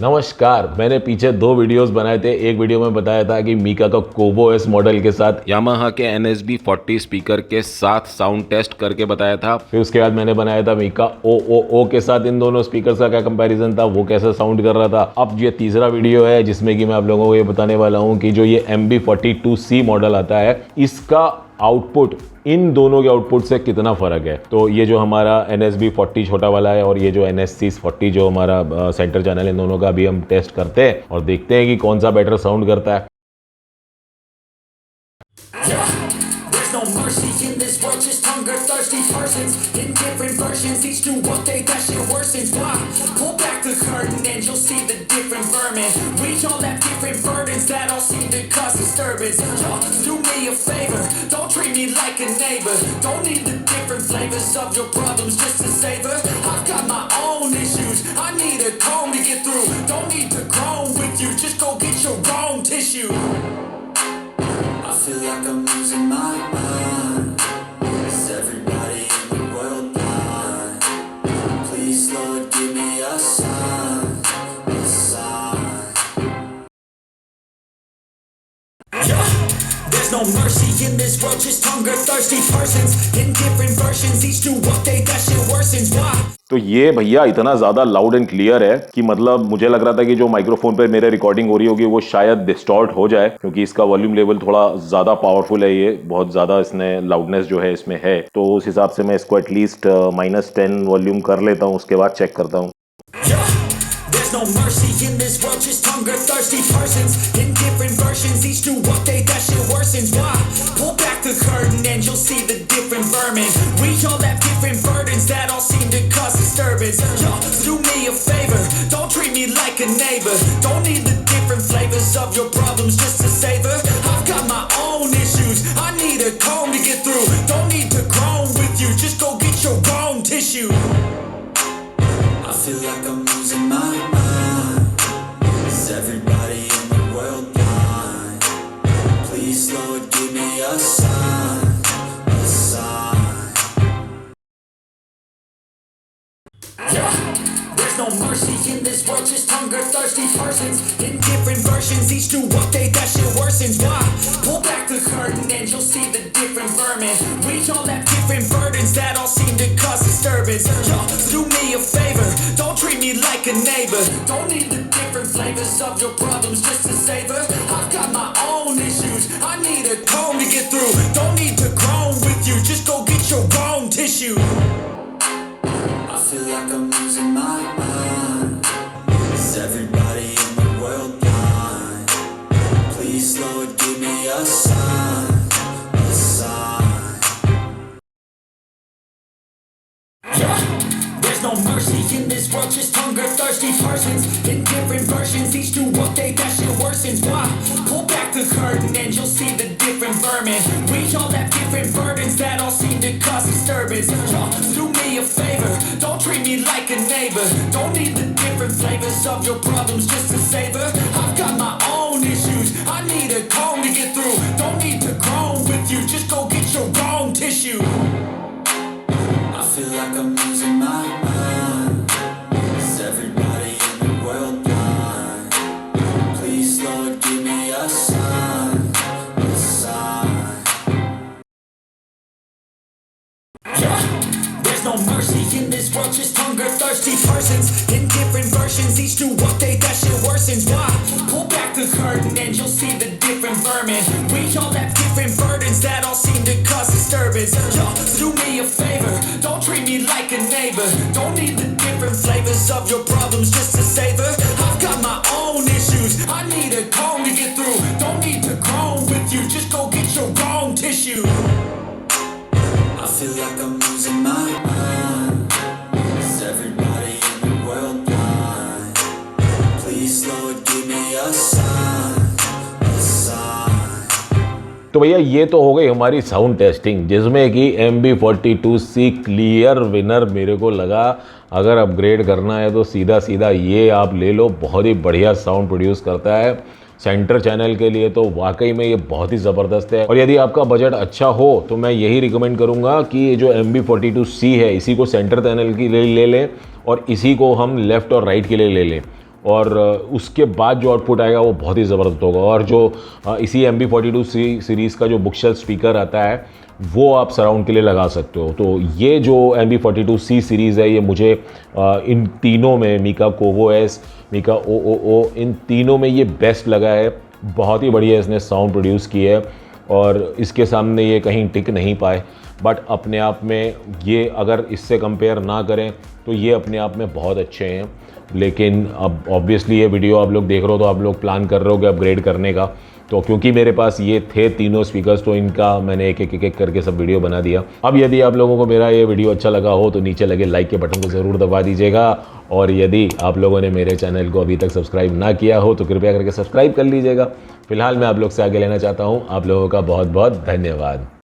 नमस्कार। मैंने पीछे 2 वीडियोस बनाए थे। एक वीडियो में बताया था कि मीका का COVO-S मॉडल के साथ यामाहा के NS-B40 स्पीकर के साथ साउंड टेस्ट करके बताया था। फिर उसके बाद मैंने बनाया था मीका OOO के साथ इन दोनों स्पीकर का क्या कंपैरिजन था, वो कैसा साउंड कर रहा था। अब ये तीसरा वीडियो है जिसमें कि मैं आप लोगों को ये बताने वाला हूँ कि जो ये MB42-C मॉडल आता है इसका आउटपुट इन दोनों के आउटपुट से कितना फ़र्क है। तो ये जो हमारा NS-B40 छोटा वाला है और ये जो NS-C40 जो हमारा सेंटर चैनल है, इन दोनों का अभी हम टेस्ट करते हैं और देखते हैं कि कौन सा बेटर साउंड करता है। No mercy in this world, just hunger thirsty persons in different versions, each do what they that shit worsens. Why? Pull back the curtain and you'll see the different vermin. We all have different burdens that all seem to cause disturbance. Y'all do me a favor, don't treat me like a neighbor. Don't need the different flavors of your problems just to savor. I've got my own issues, I need a comb to get through. Don't need to groan with you, just go get your own tissue. I feel like I'm losing my mind. Is everybody in the world blind? Please, Lord, give me a sign, a sign. There's no mercy in this world, just hunger thirsty persons in different versions, each do what they that shit worsens. Why? तो ये भैया इतना ज़्यादा loud and clear है कि मतलब मुझे लग रहा था कि जो माइक्रोफोन पर मेरे रिकॉर्डिंग हो रही होगी वो शायद डिस्टॉर्ट हो जाए, क्योंकि इसका वॉल्यूम लेवल थोड़ा ज़्यादा पावरफुल है। ये बहुत ज़्यादा इसने लाउडनेस जो है इसमें है, तो उस हिसाब से मैं इसको एटलीस्ट -10 वॉल्यूम कर लेता हूँ, उसके बाद चेक करता हूँ। No mercy in this world, just hunger thirsty persons in different versions, each do what they that shit worsens. Why? Pull back the curtain and you'll see the different vermin. We all have different burdens that all seem to cause disturbance. Y'all do me a favor, don't treat me like a neighbor. Don't need the different flavors of your problems just to savor. I've got my own issues, I need a comb to get through. Don't need to groan with you, just go get your own tissue. I feel like I'm losing my mind. Is everybody in the world blind? Please, Lord, give me a sign, a sign. There's no mercy in this world, just hunger thirsty persons in different versions, each do what they that shit worsens. Why? Pull back the curtain and you'll see the different vermin. We all have different burdens that all seem to cause disturbance. Y'all do me a favor, don't treat me like a neighbor. Don't need the different flavors of your problems just to savor. I've got my own issues, I need a comb to get through. Don't need to groan with you, just go get your own tissue. I feel like I'm losing my mind. Is everybody in the world blind? Please, Lord, give me a sign, a sign. There's no mercy in this world, just hunger thirsty persons in different versions, each do what they that shit worsens. Why? Pull back the curtain and you'll see the different vermin. We all have different burdens that all seem to cause disturbance. Y'all do me a favor, don't treat me like a neighbor. Don't need the different flavors of your problems just to savor. I've got my own issues, I need a comb to get through. Don't need to groan with you, just go get your own tissue. I feel like I'm losing my mind. Is everybody in the world blind? Please, Lord, give me a sign, a sign. There's no mercy in this world, just hunger thirsty persons in different versions, each do what they that shit worsens. Why? Pull back the curtain and you'll see the different vermin. We all have different burdens that all seem to cause disturbance. Y'all do me a favor, don't treat me like a neighbor. Don't need the different flavors of your problems just to savor. I've got my own issues, I need a comb to get through. Don't need to groan with you, just go get your own tissue. I feel like I'm losing my mind. Is everybody in the world blind? Please, Lord, give me a sign, a sign. तो भैया ये तो हो गई हमारी sound testing, जिसमें कि MB42-C clear winner मेरे को लगा। अगर अपग्रेड करना है तो सीधा सीधा ये आप ले लो, बहुत ही बढ़िया साउंड प्रोड्यूस करता है। सेंटर चैनल के लिए तो वाकई में ये बहुत ही ज़बरदस्त है। और यदि आपका बजट अच्छा हो तो मैं यही रिकमेंड करूँगा कि ये जो MB42-C है इसी को सेंटर चैनल के लिए ले लें और इसी को हम लेफ़्ट और राइट के लिए ले लें। और उसके बाद जो आउटपुट आएगा वो बहुत ही ज़बरदस्त होगा। और जो इसी MB42C सीरीज़ का जो बुकशेल्फ स्पीकर आता है वो आप सराउंड के लिए लगा सकते हो। तो ये जो MB42C सीरीज़ है ये मुझे इन तीनों में मिका COVO-S, मिका OOO, इन तीनों में ये बेस्ट लगा है। बहुत ही बढ़िया इसने साउंड प्रोड्यूस की है और इसके सामने ये कहीं टिक नहीं पाए। बट अपने आप में ये अगर इससे कंपेयर ना करें तो ये अपने आप में बहुत अच्छे हैं। लेकिन अब ऑब्वियसली ये वीडियो आप लोग देख रहे हो तो आप लोग प्लान कर रहे हो कि अपग्रेड करने का। तो क्योंकि मेरे पास ये थे तीनों स्पीकर्स तो इनका मैंने एक एक करके सब वीडियो बना दिया। अब यदि आप लोगों को मेरा ये वीडियो अच्छा लगा हो तो नीचे लगे लाइक के बटन को ज़रूर दबा दीजिएगा। और यदि आप लोगों ने मेरे चैनल को अभी तक सब्सक्राइब ना किया हो तो कृपया करके सब्सक्राइब कर लीजिएगा। फिलहाल मैं आप लोग से आगे लेना चाहता हूँ। आप लोगों का बहुत बहुत धन्यवाद।